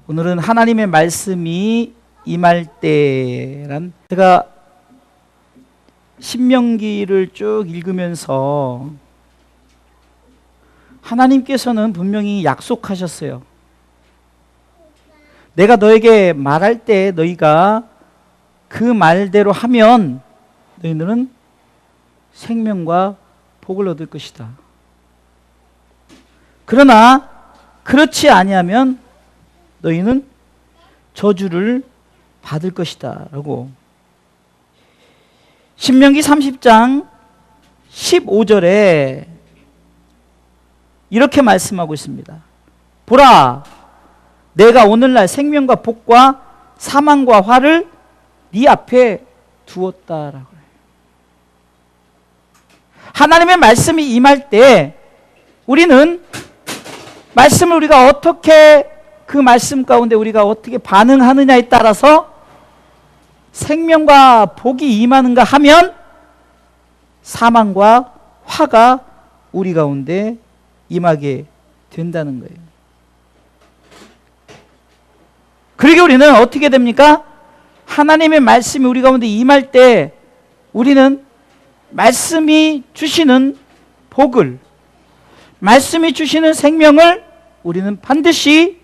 오늘은 하나님의 말씀이 임할 때란, 제가 신명기를 쭉 읽으면서 하나님께서는 분명히 약속하셨어요. 내가 너에게 말할 때 너희가 그 말대로 하면 너희들은 생명과 복을 얻을 것이다. 그러나 그렇지 아니하면 너희는 저주를 받을 것이다 라고 신명기 30장 15절에 이렇게 말씀하고 있습니다. 보라, 내가 오늘날 생명과 복과 사망과 화를 네 앞에 두었다라고 해요. 하나님의 말씀이 임할 때 우리는 말씀을 우리가 어떻게, 그 말씀 가운데 우리가 어떻게 반응하느냐에 따라서 생명과 복이 임하는가 하면 사망과 화가 우리 가운데 임하게 된다는 거예요. 그러게 우리는 어떻게 됩니까? 하나님의 말씀이 우리 가운데 임할 때 우리는 말씀이 주시는 복을, 말씀이 주시는 생명을 우리는 반드시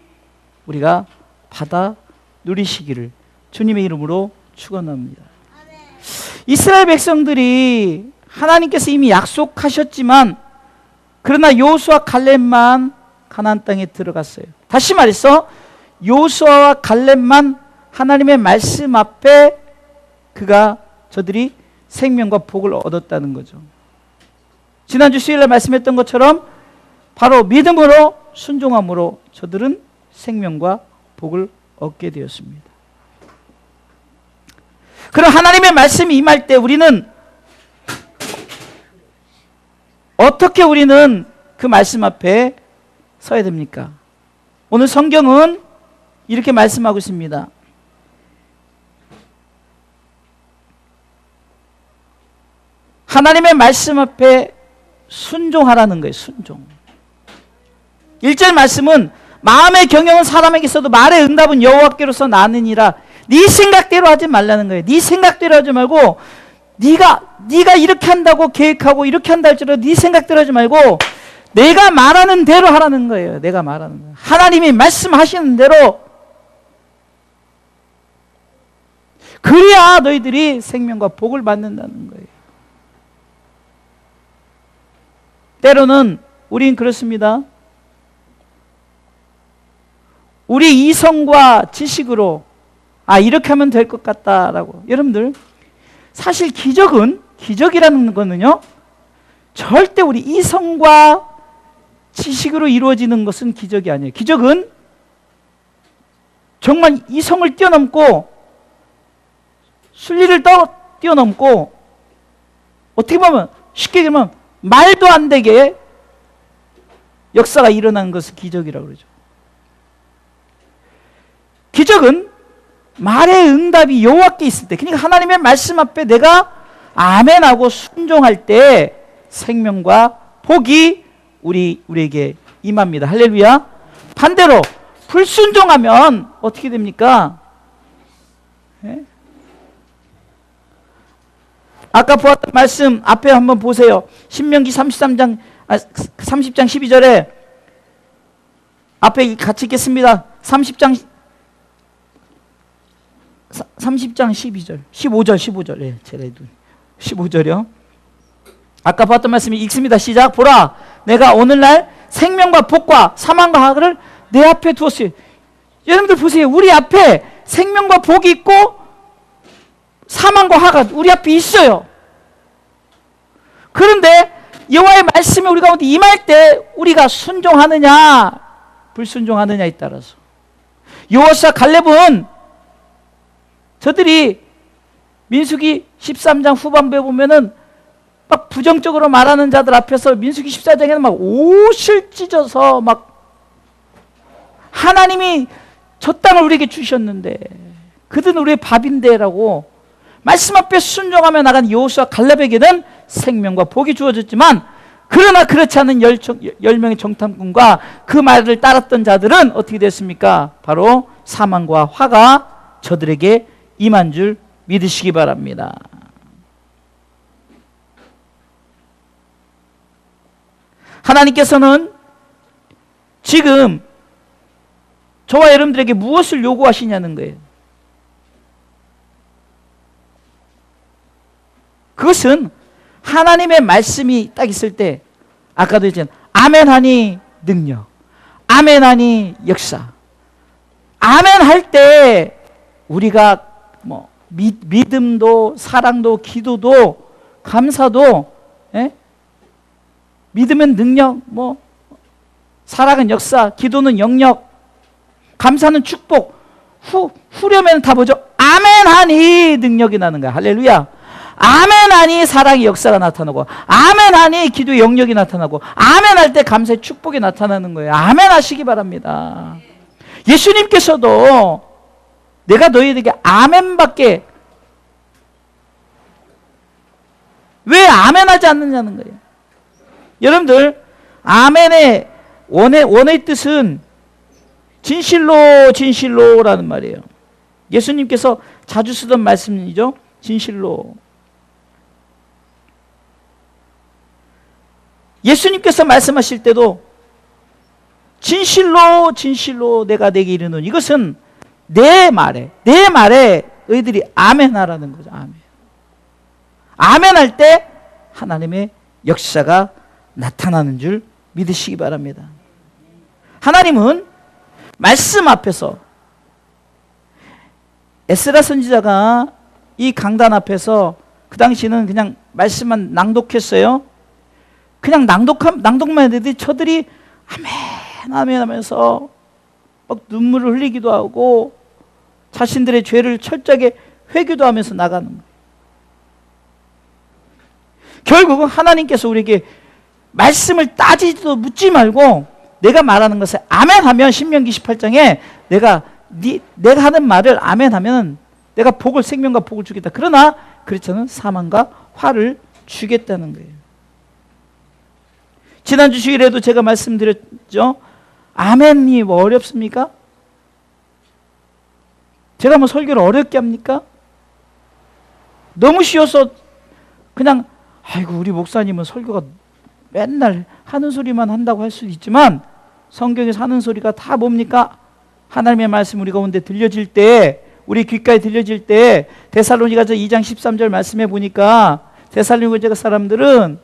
우리가 받아 누리시기를 주님의 이름으로 축원합니다. 이스라엘 백성들이 하나님께서 이미 약속하셨지만 그러나 여호수아 갈렙만 가나안 땅에 들어갔어요. 다시 말해서 여호수아와 갈렙만 하나님의 말씀 앞에 저들이 생명과 복을 얻었다는 거죠. 지난주 수요일에 말씀했던 것처럼 바로 믿음으로 순종함으로 저들은 생명과 복을 얻게 되었습니다. 그럼 하나님의 말씀이 임할 때 우리는 어떻게 우리는 그 말씀 앞에 서야 됩니까? 오늘 성경은 이렇게 말씀하고 있습니다. 하나님의 말씀 앞에 순종하라는 거예요. 순종. 1절 말씀은 마음의 경영은 사람에게 있어도 말의 응답은 여호와께로서 나느니라. 네 생각대로 하지 말라는 거예요. 네 생각대로 하지 말고 네가 이렇게 한다고 계획하고 이렇게 한다 할지라도 네 생각대로 하지 말고 내가 말하는 대로 하라는 거예요. 내가 말하는 거예요. 하나님이 말씀하시는 대로. 그래야 너희들이 생명과 복을 받는다는 거예요. 때로는 우린 그렇습니다. 우리 이성과 지식으로 이렇게 하면 될 것 같다라고. 여러분들, 사실 기적이라는 거는요, 절대 우리 이성과 지식으로 이루어지는 것은 기적이 아니에요. 기적은 정말 이성을 뛰어넘고 순리를 뛰어넘고 어떻게 보면 쉽게 얘기하면 말도 안 되게 역사가 일어나는 것을 기적이라고 그러죠. 기적은 말의 응답이 여호와께 있을 때, 그러니까 하나님의 말씀 앞에 내가 아멘하고 순종할 때 생명과 복이 우리에게 임합니다. 할렐루야. 반대로 불순종하면 어떻게 됩니까? 네? 아까 보았던 말씀 앞에 한번 보세요. 신명기 30장 12절에 앞에 같이 읽겠습니다. 30장 12절 15절 예, 제가 15절이요. 아까 봤던 말씀이 읽습니다. 시작. 보라, 내가 오늘날 생명과 복과 사망과 화를 내 앞에 두었어요. 여러분들 보세요. 우리 앞에 생명과 복이 있고 사망과 화가 우리 앞에 있어요. 그런데 여호와의 말씀이 우리 가운데 임할 때 우리가 순종하느냐 불순종하느냐에 따라서, 여호수아 갈렙은 저들이 민수기 13장 후반부에 보면은 막 부정적으로 말하는 자들 앞에서 민수기 14장에는 막 옷을 찢어서 막 하나님이 저 땅을 우리에게 주셨는데 그들은 우리의 밥인데라고 말씀 앞에 순종하며 나간 여호수아 갈렙에게는 생명과 복이 주어졌지만 그러나 그렇지 않은 10명의 정탐꾼과 그 말을 따랐던 자들은 어떻게 됐습니까? 바로 사망과 화가 저들에게 임한 줄 믿으시기 바랍니다. 하나님께서는 지금 저와 여러분들에게 무엇을 요구하시냐는 거예요. 그것은 하나님의 말씀이 딱 있을 때, 아까도 했잖아요. 아멘하니 능력, 아멘하니 역사. 아멘할 때 우리가 뭐 믿음도 사랑도 기도도 감사도, 믿으면 능력, 뭐 사랑은 역사, 기도는 영역, 감사는 축복, 후려면 다 뭐죠? 아멘하니 능력이 나는 거야. 할렐루야. 아멘하니 사랑의 역사가 나타나고, 아멘하니 기도의 영역이 나타나고, 아멘할 때 감사의 축복이 나타나는 거예요. 아멘하시기 바랍니다. 예수님께서도 내가 너희에게 아멘밖에 왜 아멘하지 않느냐는 거예요. 여러분들, 아멘의 원의 뜻은 진실로 진실로라는 말이에요. 예수님께서 자주 쓰던 말씀이죠. 진실로. 예수님께서 말씀하실 때도 진실로 진실로 내가 내게 이르노니, 이것은 내 말에 너희들이 아멘하라는 거죠. 아멘. 아멘할 때 하나님의 역사가 나타나는 줄 믿으시기 바랍니다. 하나님은 말씀 앞에서, 에스라 선지자가 이 강단 앞에서 그 당시는 그냥 말씀만 낭독했어요. 그냥 낭독만 했는데 저들이 아멘 아멘 하면서 막 눈물을 흘리기도 하고 자신들의 죄를 철저하게 회개도 하면서 나가는 거예요. 결국은 하나님께서 우리에게 말씀을 따지지도 묻지 말고 내가 말하는 것을 아멘하면, 신명기 18장에 내가 하는 말을 아멘하면 내가 생명과 복을 주겠다. 그러나 그렇지 않은 사망과 화를 주겠다는 거예요. 지난주 주일에도 제가 말씀드렸죠. 아멘이 뭐 어렵습니까? 제가 뭐 설교를 어렵게 합니까? 너무 쉬워서 그냥 아이고 우리 목사님은 설교가 맨날 하는 소리만 한다고 할 수도 있지만, 성경에서 하는 소리가 다 뭡니까? 하나님의 말씀 우리 가운데 들려질 때, 우리 귓가에 들려질 때, 데살로니가서 2장 13절 말씀해 보니까 데살로니가 사람들은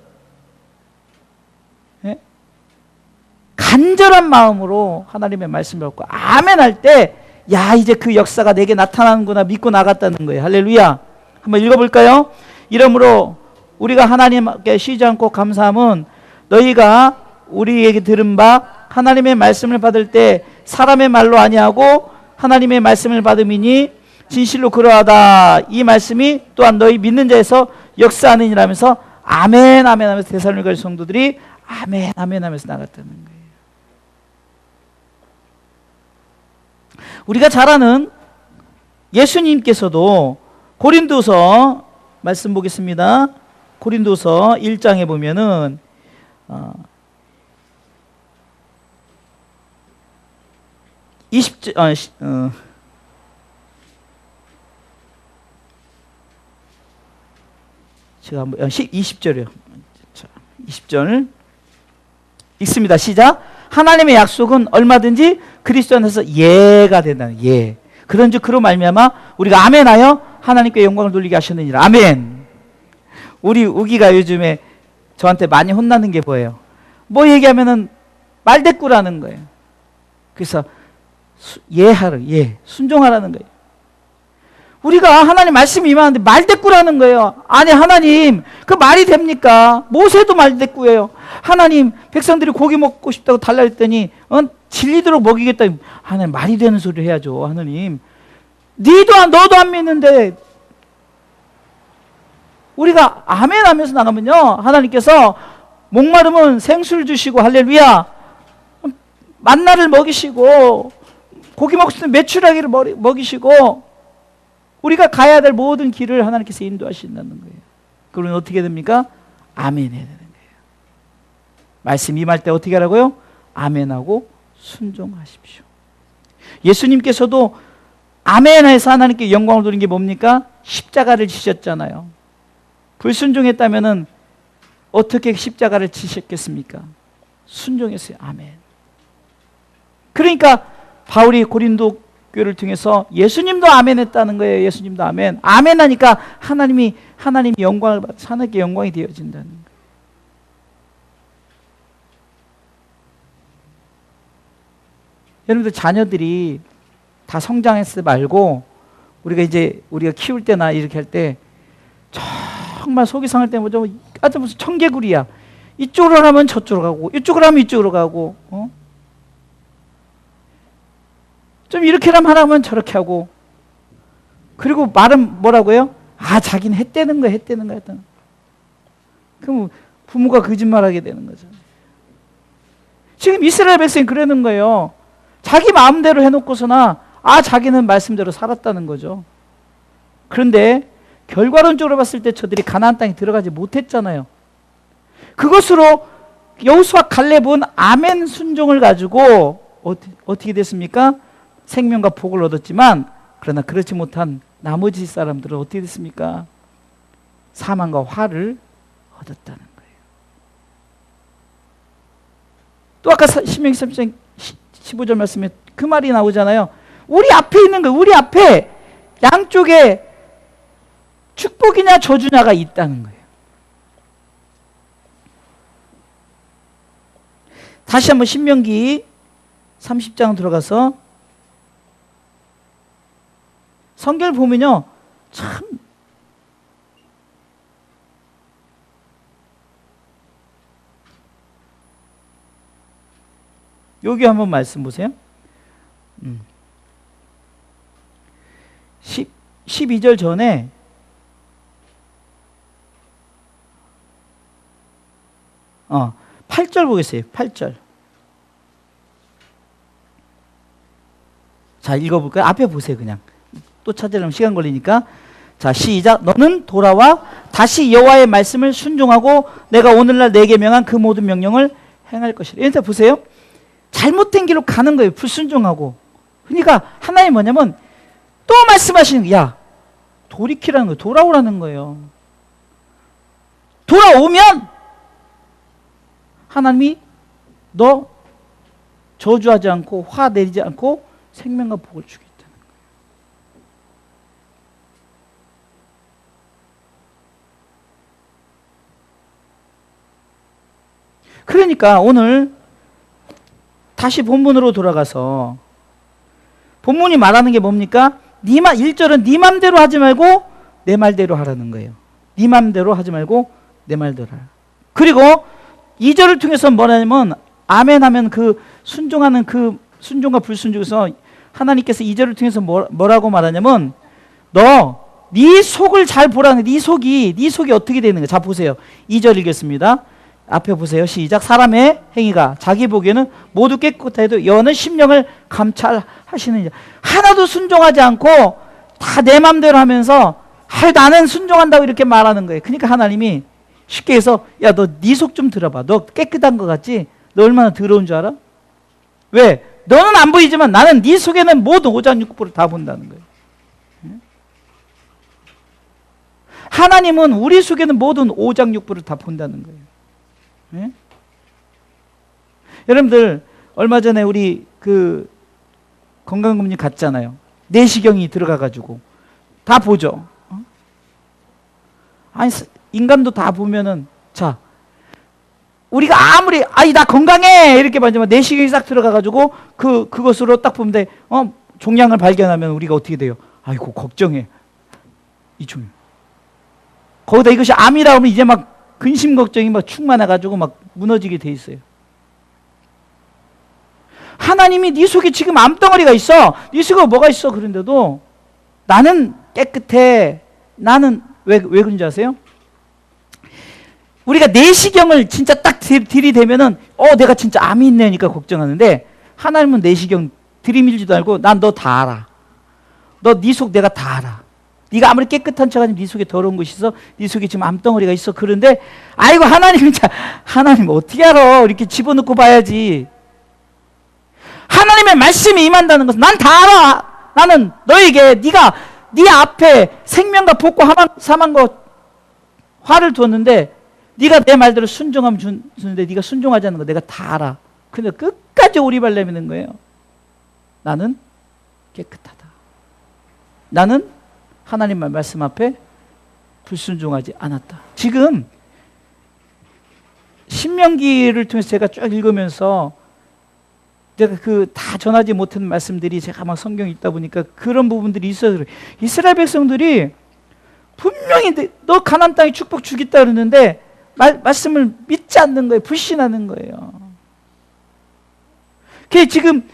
간절한 마음으로 하나님의 말씀을 받고 아멘할 때, 야 이제 그 역사가 내게 나타나는구나 믿고 나갔다는 거예요. 할렐루야. 한번 읽어볼까요? 이러므로 우리가 하나님께 쉬지 않고 감사함은 너희가 우리에게 들은 바 하나님의 말씀을 받을 때 사람의 말로 아니하고 하나님의 말씀을 받음이니 진실로 그러하다. 이 말씀이 또한 너희 믿는 자에서 역사하느니라 하면서 아멘 아멘 하면서 데살로니가 성도들이 아멘 아멘 하면서 나갔다는 거예요. 우리가 잘 아는 예수님께서도 고린도서 말씀 보겠습니다. 고린도서 1장에 보면은 20절이요. 20절 읽습니다. 시작. 하나님의 약속은 얼마든지 그리스도 안에서 예가 된다는, 예. 그런즉 그로 말미암아 우리가 아멘하여 하나님께 영광을 돌리게 하셨느니라. 아멘. 우리 우기가 요즘에 저한테 많이 혼나는 게 뭐예요? 뭐 얘기하면은 말대꾸라는 거예요. 그래서 순종하라는 거예요. 우리가 하나님 말씀이 임하는데 말대꾸라는 거예요. 아니 하나님 그 말이 됩니까? 모세도 말대꾸예요. 하나님 백성들이 고기 먹고 싶다고 달라 했더니 질리도록 먹이겠다. 하나님 말이 되는 소리를 해야죠. 하나님 너도 안 믿는데. 우리가 아멘 하면서 나가면요, 하나님께서 목마르면 생수를 주시고, 할렐루야, 만나를 먹이시고, 고기 먹을 때 메추라기를 먹이시고, 우리가 가야 될 모든 길을 하나님께서 인도하신다는 거예요. 그러면 어떻게 됩니까? 아멘 해야 되는 거예요. 말씀 임할 때 어떻게 하라고요? 아멘하고 순종하십시오. 예수님께서도 아멘해서 하나님께 영광을 돌린 게 뭡니까? 십자가를 지셨잖아요. 불순종했다면은 어떻게 십자가를 지셨겠습니까? 순종했어요. 아멘. 그러니까 바울이 고린도 교회를 통해서 예수님도 아멘했다는 거예요. 예수님도 아멘. 아멘하니까 하나님 영광을 받아서 하나님께 영광이 되어진다는 거예요. 여러분들 자녀들이 다 성장했을 말고 우리가 키울 때나 이렇게 할 때 정말 속이 상할 때 뭐죠? 아주 무슨 청개구리야. 이쪽으로 가면 저쪽으로 가고 이쪽으로 가면 이쪽으로 가고 좀 이렇게 하면 저렇게 하고 그리고 말은 뭐라고요? 자기는 했다는 거야. 그럼 부모가 거짓말하게 되는 거죠. 지금 이스라엘 백성이 그러는 거예요. 자기 마음대로 해놓고서나 자기는 말씀대로 살았다는 거죠. 그런데 결과론적으로 봤을 때 저들이 가나안 땅에 들어가지 못했잖아요. 그것으로 여호수아 갈렙은 아멘 순종을 가지고 어떻게 됐습니까? 생명과 복을 얻었지만 그러나 그렇지 못한 나머지 사람들은 어떻게 됐습니까? 사망과 화를 얻었다는 거예요. 또 아까 신명기 3장 15절 말씀에 그 말이 나오잖아요. 우리 앞에 있는 거, 우리 앞에 양쪽에 축복이냐 저주냐가 있다는 거예요. 다시 한번 신명기 30장 들어가서 성경을 보면요, 참 여기 한번 말씀 보세요. 12절 전에 어, 8절 보겠어요. 8절. 자, 읽어볼까요? 앞에 보세요. 그냥 또 찾으려면 시간 걸리니까. 자, 시작. 너는 돌아와 다시 여호와의 말씀을 순종하고 내가 오늘날 내게 명한 그 모든 명령을 행할 것이라. 일단 보세요. 잘못된 길로 가는 거예요. 불순종하고. 그러니까 하나님 뭐냐면 또 말씀하시는 거예요. 야, 돌이키라는 거예요. 돌아오라는 거예요. 돌아오면 하나님이 너 저주하지 않고 화 내리지 않고 생명과 복을 주겠다는 거예요. 그러니까 오늘 다시 본문으로 돌아가서 본문이 말하는 게 뭡니까? 1절은 네 맘대로 하지 말고 내 말대로 하라는 거예요. 네 맘대로 하지 말고 내 말대로 하라. 그리고 2절을 통해서 뭐냐면 아멘 하면 그 순종하는 그 순종과 불순종에서 하나님께서 2절을 통해서 뭐라고 말하냐면 네 속을 잘 보라는 거예요. 네 속이 어떻게 되는 거예요. 자 보세요. 2절 읽겠습니다. 앞에 보세요. 시작. 사람의 행위가 자기 보기에는 모두 깨끗해도 여호와는 심령을 감찰하시는 자. 하나도 순종하지 않고 다 내 맘대로 하면서 나는 순종한다고 이렇게 말하는 거예요. 그러니까 하나님이 쉽게 해서 야, 너 네 속 좀 들어봐. 너 깨끗한 것 같지? 너 얼마나 더러운 줄 알아? 왜? 너는 안 보이지만 나는 네 속에는 모든 오장육부를 다 본다는 거예요. 하나님은 우리 속에는 모든 오장육부를 다 본다는 거예요. 네? 여러분들 얼마 전에 우리 그 건강검진 갔잖아요. 내시경이 들어가가지고 다 보죠. 아니 인간도 다 보면은 자 우리가 아무리 나 건강해 이렇게 말하지만 내시경이 싹 들어가가지고 그것으로 딱 보면 돼. 종양을 발견하면 우리가 어떻게 돼요? 아이고 걱정해. 이 종양. 거기다 이것이 암이라 하면 이제 막 근심 걱정이 막 충만해가지고 막 무너지게 돼 있어요. 하나님이 네 속에 지금 암덩어리가 있어. 네 속에 뭐가 있어. 그런데도 나는 깨끗해. 나는 왜 그런지 아세요? 우리가 내시경을 진짜 딱 들이대면은 내가 진짜 암이 있네니까 걱정하는데 하나님은 내시경 들이밀지도 않고 난 너 다 알아. 너 네 속 내가 다 알아. 네가 아무리 깨끗한 척하지만 네 속에 더러운 것이 있어. 네 속에 지금 암덩어리가 있어. 그런데 아이고 하나님 어떻게 알아? 이렇게 집어넣고 봐야지. 하나님의 말씀이 임한다는 것은 난 다 알아. 나는 너에게 네가 네 앞에 생명과 복과 사망과 화를 두었는데 네가 내 말대로 순종하면 주는데 네가 순종하지 않는 거 내가 다 알아. 근데 끝까지 오리발 내미는 거예요. 나는 깨끗하다. 나는 하나님의 말씀 앞에 불순종하지 않았다. 지금 신명기를 통해서 제가 쭉 읽으면서 제가 다 전하지 못한 말씀들이 제가 막 성경에 있다 보니까 그런 부분들이 있어서 그래요. 이스라엘 백성들이 분명히 너 가나안 땅에 축복 주겠다 그러는데 말씀을 믿지 않는 거예요. 불신하는 거예요. 그게 지금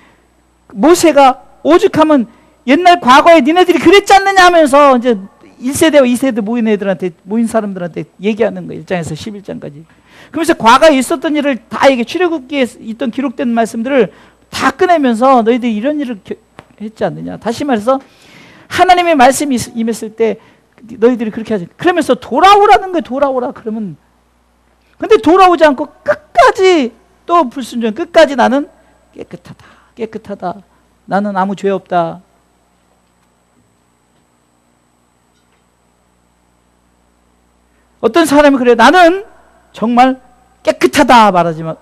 모세가 오죽하면 옛날 과거에 니네들이 그랬지 않느냐 하면서 이제 1세대와 2세대 모인 사람들한테 얘기하는 거예요. 1장에서 11장까지. 그러면서 과거에 있었던 일을 다 이게 출애굽기에 있던 기록된 말씀들을 다 꺼내면서 너희들이 이런 일을 했지 않느냐. 다시 말해서 하나님의 말씀이 임했을 때 너희들이 그렇게 하지. 그러면서 돌아오라는 거예요. 돌아오라. 그러면 근데 돌아오지 않고 끝까지 또 불순종, 끝까지 나는 깨끗하다. 나는 아무 죄 없다. 어떤 사람이 그래요. 나는 정말 깨끗하다 말하지만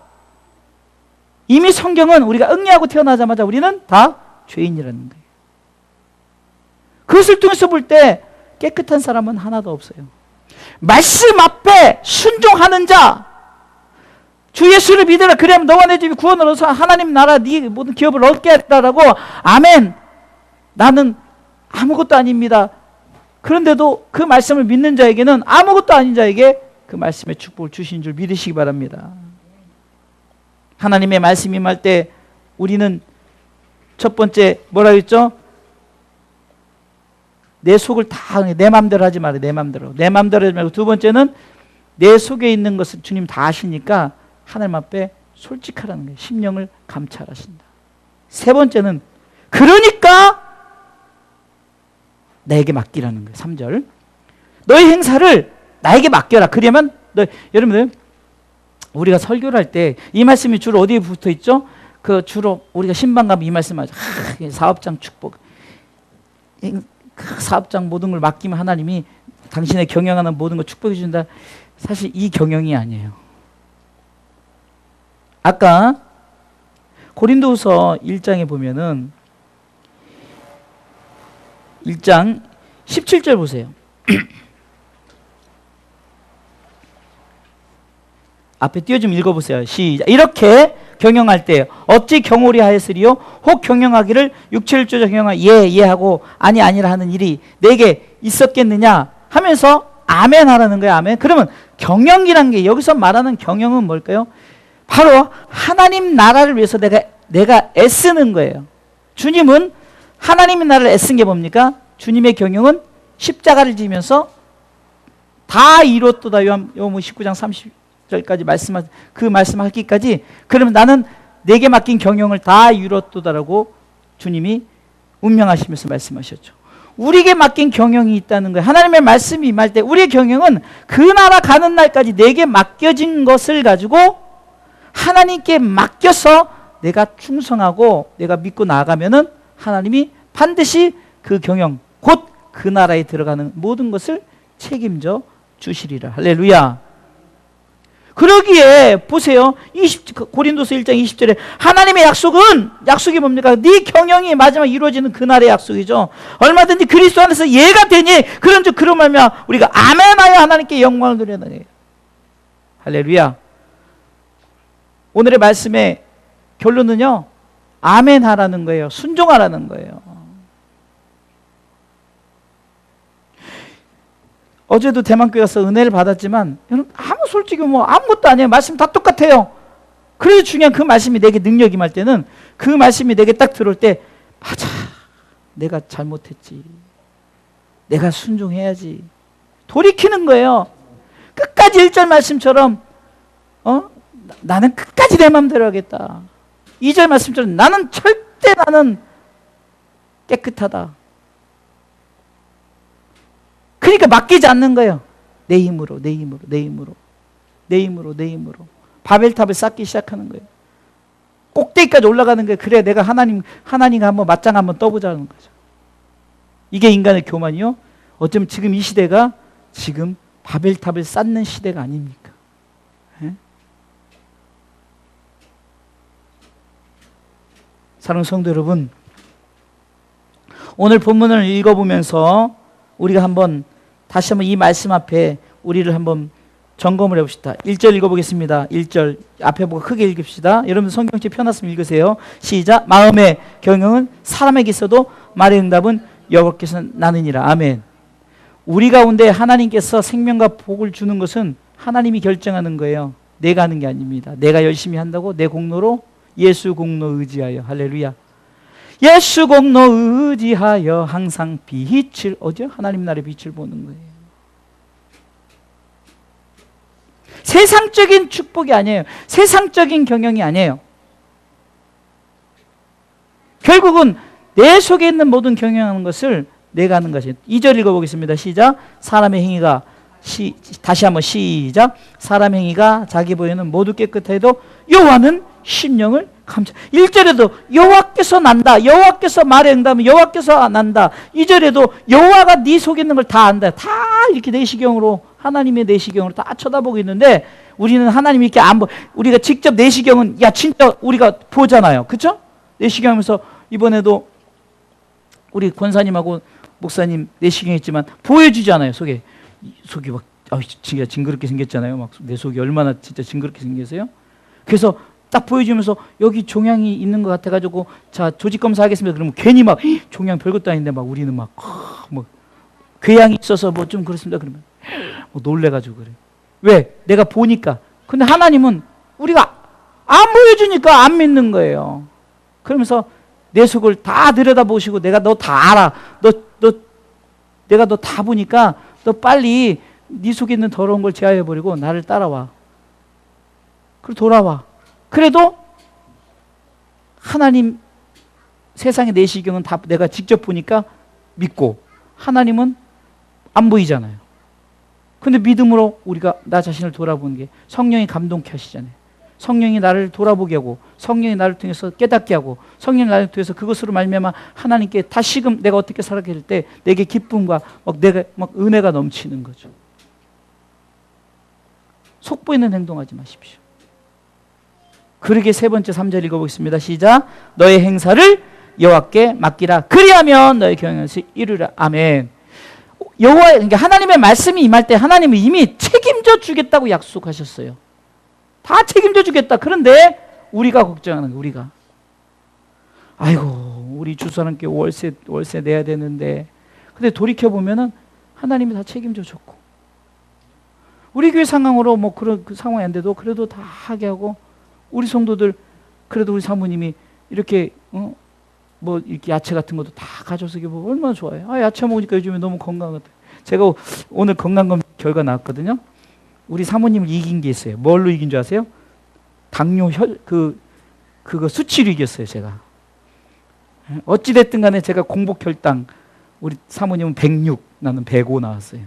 이미 성경은 우리가 응리하고 태어나자마자 우리는 다 죄인이라는 거예요. 그것을 통해서 볼 때 깨끗한 사람은 하나도 없어요. 말씀 앞에 순종하는 자, 주 예수를 믿으라. 그래야만 너와 내 집이 구원을 얻어서 하나님 나라 네 모든 기업을 얻게 하리라고. 아멘. 나는 아무것도 아닙니다. 그런데도 그 말씀을 믿는 자에게는 아무것도 아닌 자에게 그 말씀의 축복을 주신 줄 믿으시기 바랍니다. 하나님의 말씀이 임할 때 우리는 첫 번째 뭐라 했죠? 내 속을 다 내 마음대로 하지 말아요. 내 마음대로 하지 말고, 두 번째는 내 속에 있는 것을 주님 다 아시니까 하나님 앞에 솔직하라는 거예요. 심령을 감찰하신다. 세 번째는 그러니까 나에게 맡기라는 거예요. 3절 너의 행사를 나에게 맡겨라. 그러면 여러분들 우리가 설교를 할 때 이 말씀이 주로 어디에 붙어 있죠? 주로 우리가 신방 가면 이 말씀 하죠. 사업장 축복. 그 사업장 모든 걸 맡기면 하나님이 당신의 경영하는 모든 걸 축복해 준다. 사실 이 경영이 아니에요. 아까 고린도후서 1장에 보면은 1장 17절 보세요. 앞에 띄워 좀 읽어보세요. 시작. 이렇게 경영할 때 어찌 경홀히 하였으리요? 혹 경영하기를 육체를 쪼져 경영하 예 하고 아니라 하는 일이 내게 있었겠느냐 하면서 아멘 하라는 거예요. 아멘. 그러면 경영이란 게 여기서 말하는 경영은 뭘까요? 바로 하나님 나라를 위해서 내가 애쓰는 거예요. 주님은 하나님의 나라를 애쓴 게 뭡니까? 주님의 경영은 십자가를 지면서 다 이뤘도다. 요한복음 19장 30절까지 그 말씀하기까지. 그러면 나는 내게 맡긴 경영을 다 이뤘도다라고 주님이 운명하시면서 말씀하셨죠. 우리에게 맡긴 경영이 있다는 거예요. 하나님의 말씀이 임할 때 우리의 경영은 그 나라 가는 날까지 내게 맡겨진 것을 가지고 하나님께 맡겨서 내가 충성하고 내가 믿고 나아가면은 하나님이 반드시 그 경영, 곧 그 나라에 들어가는 모든 것을 책임져 주시리라. 할렐루야. 그러기에 보세요. 고린도서 1장 20절에 하나님의 약속이 뭡니까? 네 경영이 마지막 이루어지는 그날의 약속이죠. 얼마든지 그리스도 안에서 예가 되니 그런즉 그런 말이야 우리가 아멘하여 하나님께 영광을 돌려나가요. 할렐루야. 오늘의 말씀의 결론은요, 아멘하라는 거예요. 순종하라는 거예요. 어제도 대만교회 가서 은혜를 받았지만 여러분 솔직히 아무것도 아니에요. 말씀 다 똑같아요. 그래서 중요한 그 말씀이 내게 능력이 임할 때는 그 말씀이 내게 딱 들어올 때 맞아, 내가 잘못했지, 내가 순종해야지, 돌이키는 거예요. 끝까지 1절 말씀처럼 나는 끝까지 내 마음대로 하겠다. 2절 말씀처럼 나는 절대 깨끗하다. 그러니까 맡기지 않는 거예요. 내 힘으로, 내 힘으로, 내 힘으로, 내 힘으로, 내 힘으로. 바벨탑을 쌓기 시작하는 거예요. 꼭대기까지 올라가는 거예요. 그래, 내가 하나님과 한번 맞짱 한번 떠보자는 거죠. 이게 인간의 교만이요. 어쩌면 지금 이 시대가 지금 바벨탑을 쌓는 시대가 아닙니까? 예? 사랑하는 성도 여러분, 오늘 본문을 읽어보면서 우리가 다시 한번 이 말씀 앞에 우리를 한번 점검을 해봅시다. 1절 읽어보겠습니다. 1절 앞에 보고 크게 읽읍시다. 여러분 성경책 펴놨으면 읽으세요. 시작. 마음의 경영은 사람에게 있어도 말의 응답은 여호와께서 나느니라. 아멘. 우리 가운데 하나님께서 생명과 복을 주는 것은 하나님이 결정하는 거예요. 내가 하는 게 아닙니다. 내가 열심히 한다고 내 공로로 예수 공로 의지하여. 할렐루야. 예수 공로 의지하여 항상 빛을 하나님 나라의 빛을 보는 거예요. 세상적인 축복이 아니에요. 세상적인 경영이 아니에요. 결국은 내 속에 있는 모든 경영하는 것을 내가 하는 것이에요. 2절 읽어보겠습니다. 시작. 사람의 행위가 다시 한번 시작. 사람의 행위가 자기 보이는 모두 깨끗해도 여호와는 심령을 감찰. 1절에도 여호와께서 난다. 여호와께서 말에 응답하면 여호와께서 난다. 2절에도 여호와가 네 속에 있는 걸 다 안다. 다 이렇게 내시경으로 하나님의 내시경으로 다 쳐다보고 있는데 우리는 하나님이 이렇게 안 우리가 직접 내시경은 야 진짜 우리가 보잖아요. 그렇죠? 내시경하면서 이번에도 우리 권사님하고 목사님 내시경 했지만 보여주잖아요. 속이 막 진짜 징그럽게 생겼잖아요. 막 내 속이 얼마나 진짜 징그럽게 생겼어요. 그래서 딱 보여주면서 여기 종양이 있는 것 같아가지고 자 조직 검사하겠습니다. 그러면 괜히 막 종양 별것도 아닌데 막 우리는 막 궤양이 있어서 뭐 좀 그렇습니다. 그러면 놀래가지고 그래. 왜? 내가 보니까. 근데 하나님은 우리가 안 보여주니까 안 믿는 거예요. 그러면서 내 속을 다 들여다보시고 내가 너 다 알아. 내가 너 다 보니까 너 빨리 네 속에 있는 더러운 걸 제하해버리고 나를 따라와. 그리고 돌아와. 그래도 하나님 세상의 내시경은 다 내가 직접 보니까 믿고 하나님은 안 보이잖아요. 근데 믿음으로 우리가 나 자신을 돌아보는 게 성령이 감동케 하시잖아요. 성령이 나를 돌아보게 하고 성령이 나를 통해서 깨닫게 하고 성령이 나를 통해서 그것으로 말미암아 하나님께 다시금 내가 어떻게 살아가게 될 때 내게 기쁨과 내가 은혜가 넘치는 거죠. 속보이는 행동하지 마십시오. 그러게 세 번째 3절 읽어보겠습니다. 시작. 너의 행사를 여호와께 맡기라. 그리하면 너의 경영을 이루라. 아멘. 그러니까 하나님의 말씀이 임할 때 하나님은 이미 책임져 주겠다고 약속하셨어요. 다 책임져 주겠다. 그런데 우리가 걱정하는 거예요. 우리가 아이고 우리 주사람께 월세 내야 되는데 근데 돌이켜보면은 하나님이 다 책임져 줬고 우리 교회 상황으로 그런 그 상황이 안 돼도 그래도 다 하게 하고 우리 성도들 그래도 우리 사모님이 이렇게 이렇게 야채 같은 것도 다 가져서 이게 얼마나 좋아요. 야채 먹으니까 요즘에 너무 건강하다. 제가 오늘 건강검진 결과 나왔거든요. 우리 사모님을 이긴 게 있어요. 뭘로 이긴 줄 아세요? 당뇨 그거 수치로 이겼어요. 제가. 어찌됐든 간에 제가 공복 혈당 우리 사모님은 106 나는 105 나왔어요.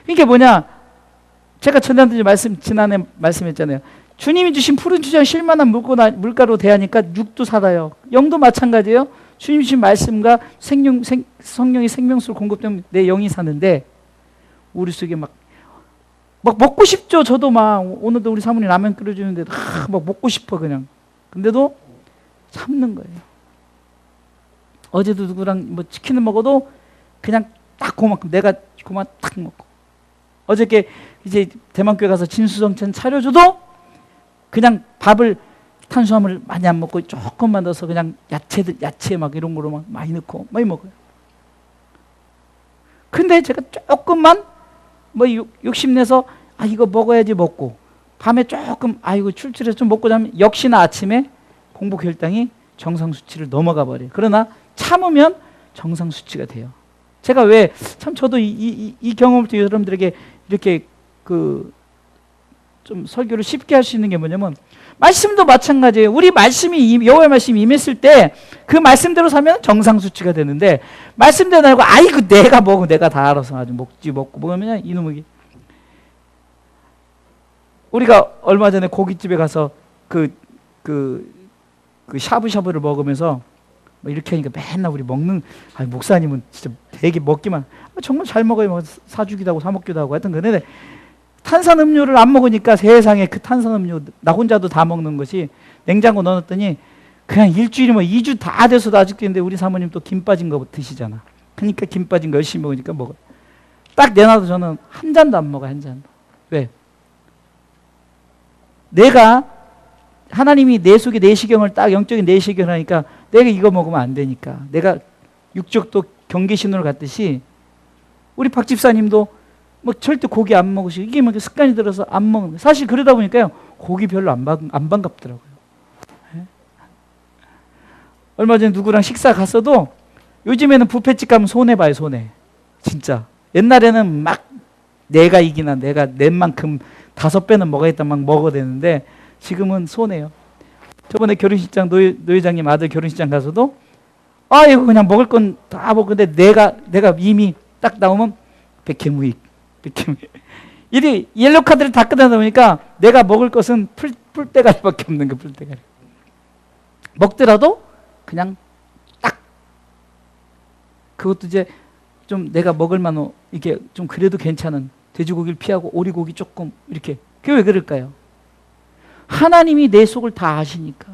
이게 뭐냐? 제가 지난해 말씀했잖아요. 주님이 주신 푸른 주장 실만한 물가로 대하니까 육도 살아요. 영도 마찬가지예요. 주님 주신 말씀과 성령의 생명수를 공급되면 내 영이 사는데 우리 속에 막 먹고 싶죠. 저도 오늘도 우리 사모님 라면 끓여주는데 막 먹고 싶어 그냥. 근데도 참는 거예요. 어제도 누구랑 치킨을 먹어도 그냥 딱 그만큼 내가 그만 딱 먹고 어저께 이제 대만교회 가서 진수성찬 차려줘도 그냥 밥을 탄수화물 많이 안 먹고 조금만 넣어서 그냥 야채 막 이런 거로 많이 넣고 많이 먹어요. 근데 제가 조금만 욕심내서 이거 먹어야지 먹고 밤에 조금 이거 출출해서 좀 먹고 자면 역시나 아침에 공복 혈당이 정상 수치를 넘어가 버려요. 그러나 참으면 정상 수치가 돼요. 제가 왜 참 저도 이 경험을 통해 여러분들에게 이렇게 좀 설교를 쉽게 할 수 있는 게 뭐냐면, 말씀도 마찬가지예요. 우리 말씀이 여호와의 말씀이 임했을 때 그 말씀대로 사면 정상수치가 되는데, 말씀대로 말고 아이고 내가 먹어, 내가 다 알아서 아주 먹고 먹으면 이놈의, 우리가 얼마 전에 고깃집에 가서 그 샤브샤브를 먹으면서 뭐 이렇게 하니까 맨날 우리 먹는, 목사님은 진짜 되게 먹기만, 정말 잘 먹어요. 뭐 사주기도 하고 사먹기도 하고 하여튼 그런데, 탄산음료를 안 먹으니까 세상에 그 탄산음료 나 혼자도 다 먹는 것이, 냉장고 넣어놨더니 그냥 일주일이면 2주 다 돼서도 아직도 있는데, 우리 사모님 또 김 빠진 거 드시잖아. 그러니까 김 빠진 거 열심히 먹으니까 먹어요. 딱 내놔도 저는 한 잔도 안 먹어요. 한 잔도. 왜? 내가, 하나님이 내 속에 내시경을 딱 영적인 내시경을 하니까 내가 이거 먹으면 안 되니까, 내가 육적도 경계신호를 갖듯이 우리 박 집사님도 뭐 절대 고기 안 먹으시고, 이게 뭐 습관이 들어서 안 먹는 거예요. 사실 그러다 보니까요, 고기 별로 안 반갑더라고요. 네? 얼마 전에 누구랑 식사 갔어도, 요즘에는 뷔페집 가면 손해봐요, 손해. 진짜. 옛날에는 막 내가 이기나, 내가 낸 만큼 5배는 먹어야겠다 막 먹어야 되는데, 지금은 손해요. 저번에 결혼식장, 노 회장님 아들 결혼식장 가서도, 이거 그냥 먹을 건 다 먹는데, 내가 이미 딱 나오면 백해무익. 이 옐로 카드를 다 끝나다 보니까 내가 먹을 것은 풀대가리밖에 없는 거, 풀대가리. 먹더라도 그냥 딱, 그것도 이제 좀 내가 먹을 만한, 이게 좀 그래도 괜찮은 돼지고기를 피하고 오리고기 조금 이렇게. 그게 왜 그럴까요? 하나님이 내 속을 다 아시니까.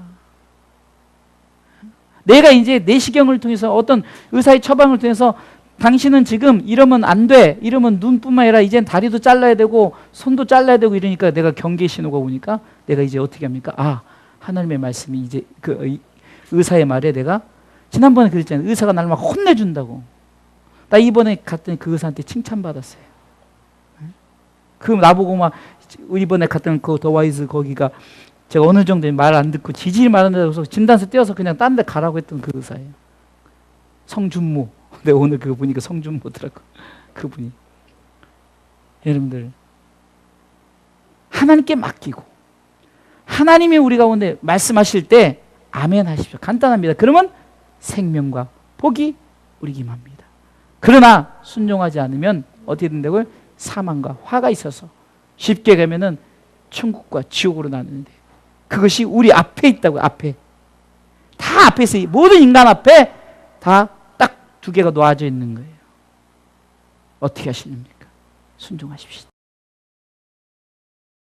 내가 이제 내시경을 통해서, 어떤 의사의 처방을 통해서, 당신은 지금 이러면 안 돼, 이러면 눈뿐만 아니라 이젠 다리도 잘라야 되고 손도 잘라야 되고 이러니까, 내가 경계 신호가 오니까 내가 이제 어떻게 합니까? 하나님의 말씀이 이제 그 의사의 말에, 내가 지난번에 그랬잖아요. 의사가 나를 막 혼내준다고. 나 이번에 갔더니 그 의사한테 칭찬받았어요. 그 나보고 막, 이번에 갔던 그 더와이즈 거기가, 제가 어느 정도 말 안 듣고 지질이 말한다고 진단서 떼어서 그냥 딴 데 가라고 했던 그 의사예요. 성준모. 내가 오늘 그거 보니까 성준모더라고. 그분이. 여러분들, 하나님께 맡기고 하나님이 우리 가운데 말씀하실 때 아멘 하십시오. 간단합니다. 그러면 생명과 복이 우리 임합니다. 그러나 순종하지 않으면 어떻게 된다고요? 사망과 화가 있어서 쉽게 가면은 천국과 지옥으로 나누는데, 그것이 우리 앞에 있다고요. 앞에. 다 앞에 있어요. 모든 인간 앞에 다 딱 2개가 놓아져 있는 거예요. 어떻게 하시렵니까? 순종하십시오.